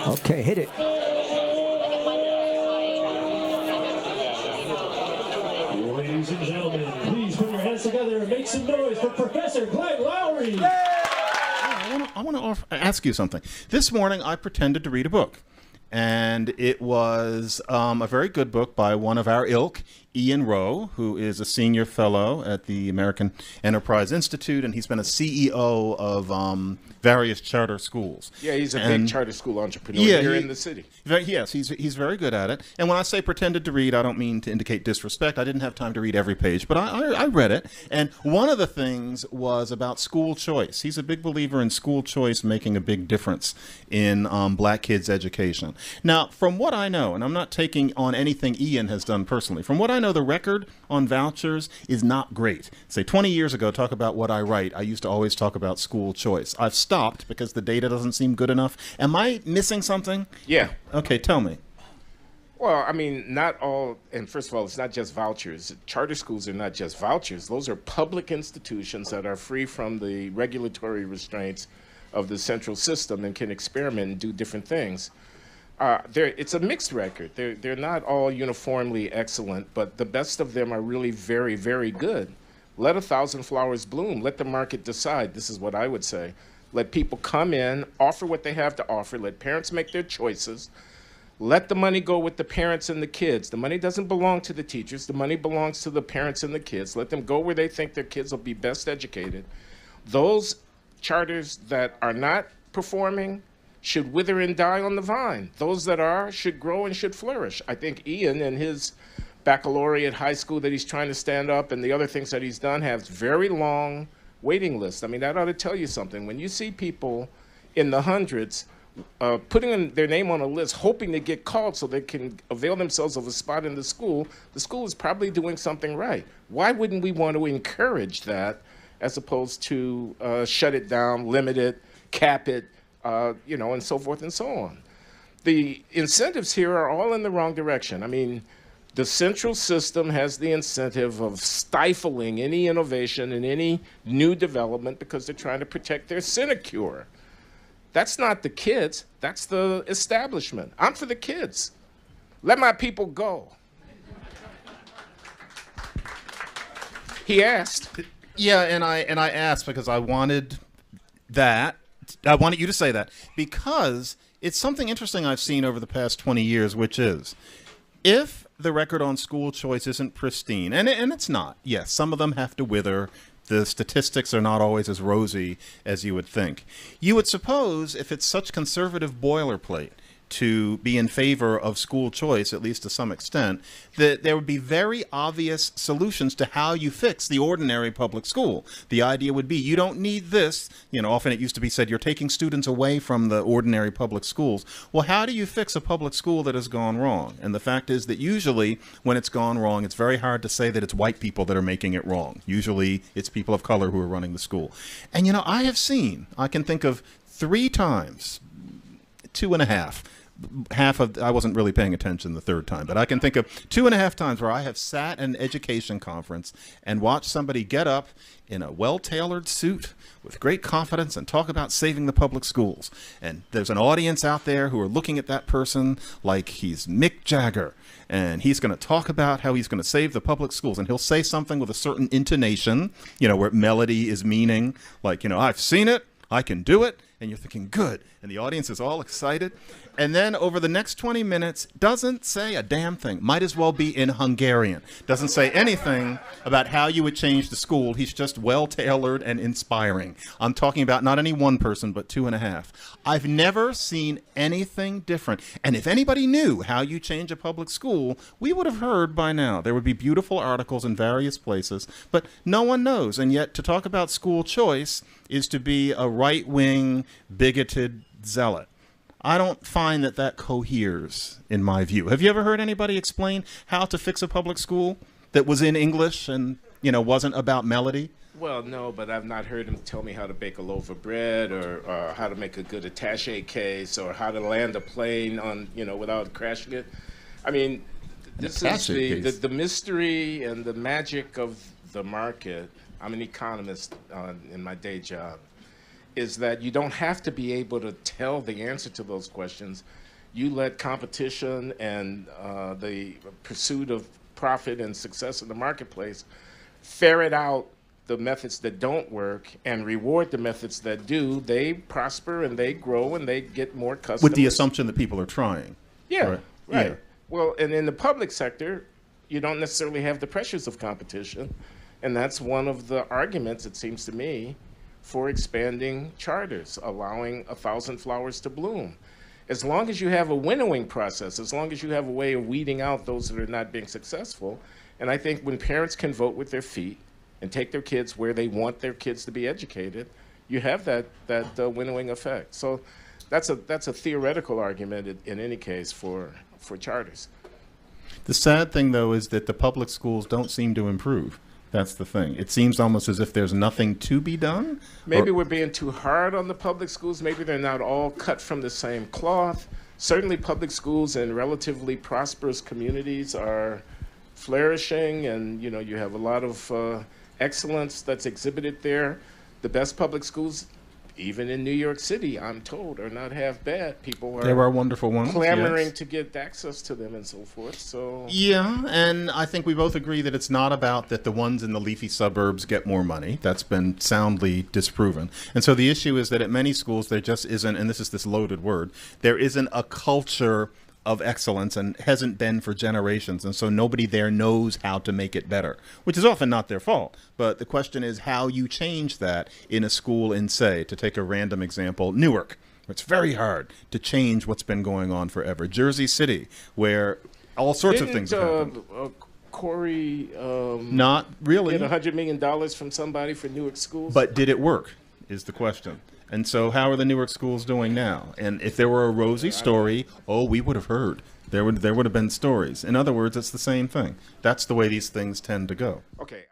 Okay, hit it. Ladies and gentlemen, please put your hands together and make some noise for Professor Glenn Loury. I want to ask you something. This morning, I pretended to read a book, and it was a very good book by one of our ilk, Ian Rowe, who is a senior fellow at the American Enterprise Institute, and he's been a CEO of various charter schools. Yeah, he's a big charter school entrepreneur here in the city. Yes, he's very good at it. And when I say pretended to read, I don't mean to indicate disrespect. I didn't have time to read every page, but I read it. And one of the things was about school choice. He's a big believer in school choice making a big difference in black kids' education. Now, from what I know, and I'm not taking on anything Ian has done personally, from what I know, the record on vouchers is not great. Say 20 years ago, talk about what I write, I used to always talk about school choice. I've stopped because the data doesn't seem good enough. Am I missing something? Yeah. Okay, tell me. Well, I mean, not all, and first of all, it's not just vouchers. Charter schools are not just vouchers. Those are public institutions that are free from the regulatory restraints of the central system and can experiment and do different things. It's a mixed record. They're not all uniformly excellent, but the best of them are really very, very good. Let 1,000 flowers bloom. Let the market decide. This is what I would say. Let people come in, offer what they have to offer. Let parents make their choices. Let the money go with the parents and the kids. The money doesn't belong to the teachers. The money belongs to the parents and the kids. Let them go where they think their kids will be best educated. Those charters that are not performing should wither and die on the vine. Those that are should grow and should flourish. I think Ian and his baccalaureate high school that he's trying to stand up and the other things that he's done has very long waiting lists. I mean, that ought to tell you something. When you see people in the hundreds putting their name on a list, hoping to get called so they can avail themselves of a spot in the school is probably doing something right. Why wouldn't we want to encourage that as opposed to shut it down, limit it, cap it, and so forth and so on? The incentives here are all in the wrong direction. I mean, the central system has the incentive of stifling any innovation and any new development because they're trying to protect their sinecure. That's not the kids, that's the establishment. I'm for the kids. Let my people go. He asked. Yeah, and I asked because I wanted you to say that because it's something interesting I've seen over the past 20 years, which is if the record on school choice isn't pristine, and it's not, yes, some of them have to wither. The statistics are not always as rosy as you would think. You would suppose if it's such conservative boilerplate to be in favor of school choice, at least to some extent, that there would be very obvious solutions to how you fix the ordinary public school. The idea would be you don't need this. Often it used to be said you're taking students away from the ordinary public schools. Well, how do you fix a public school that has gone wrong? And the fact is that usually when it's gone wrong, it's very hard to say that it's white people that are making it wrong. Usually it's people of color who are running the school. And I can think of 3 times, 2.5. I wasn't really paying attention the third time, but I can think of 2.5 times where I have sat at an education conference and watched somebody get up in a well-tailored suit with great confidence and talk about saving the public schools. And there's an audience out there who are looking at that person like he's Mick Jagger, and he's going to talk about how he's going to save the public schools, and he'll say something with a certain intonation, where melody is meaning, like, I've seen it, I can do it, and you're thinking, good, and the audience is all excited. And then over the next 20 minutes, doesn't say a damn thing. Might as well be in Hungarian. Doesn't say anything about how you would change the school. He's just well-tailored and inspiring. I'm talking about not any one person, but 2.5. I've never seen anything different. And if anybody knew how you change a public school, we would have heard by now. There would be beautiful articles in various places, but no one knows. And yet to talk about school choice is to be a right-wing, bigoted zealot. I don't find that coheres, in my view. Have you ever heard anybody explain how to fix a public school that was in English and, wasn't about melody? Well, no, but I've not heard him tell me how to bake a loaf of bread or how to make a good attaché case or how to land a plane on, without crashing it. I mean, this is the mystery and the magic of the market. I'm an economist in my day job. is that you don't have to be able to tell the answer to those questions. You let competition and the pursuit of profit and success in the marketplace ferret out the methods that don't work and reward the methods that do. They prosper and they grow and they get more customers. With the assumption that people are trying. Yeah, right. Yeah. Well, and in the public sector, you don't necessarily have the pressures of competition. And that's one of the arguments, it seems to me, for expanding charters, allowing 1,000 flowers to bloom. As long as you have a winnowing process, as long as you have a way of weeding out those that are not being successful, and I think when parents can vote with their feet and take their kids where they want their kids to be educated, you have that winnowing effect. So that's a theoretical argument in any case for charters. The sad thing, though, is that the public schools don't seem to improve. That's the thing. It seems almost as if there's nothing to be done. Maybe we're being too hard on the public schools. Maybe they're not all cut from the same cloth. Certainly public schools in relatively prosperous communities are flourishing, and you have a lot of excellence that's exhibited there. The best public schools, even in New York City, I'm told, are not half bad. People There are wonderful ones, clamoring yes, to get access to them and so forth. So yeah, and I think we both agree that it's not about that the ones in the leafy suburbs get more money. That's been soundly disproven. And so the issue is that at many schools there just isn't, and this is this loaded word, there isn't a culture of excellence and hasn't been for generations. And so nobody there knows how to make it better, which is often not their fault. But the question is how you change that in a school in, say, to take a random example, Newark. It's very hard to change what's been going on forever. Jersey City, where all sorts of things have happened. Corey Not really. get $100 million from somebody for Newark schools? But did it work is the question. And so how are the Newark schools doing now? And if there were a rosy story, we would have heard. There would have been stories. In other words, it's the same thing. That's the way these things tend to go. Okay.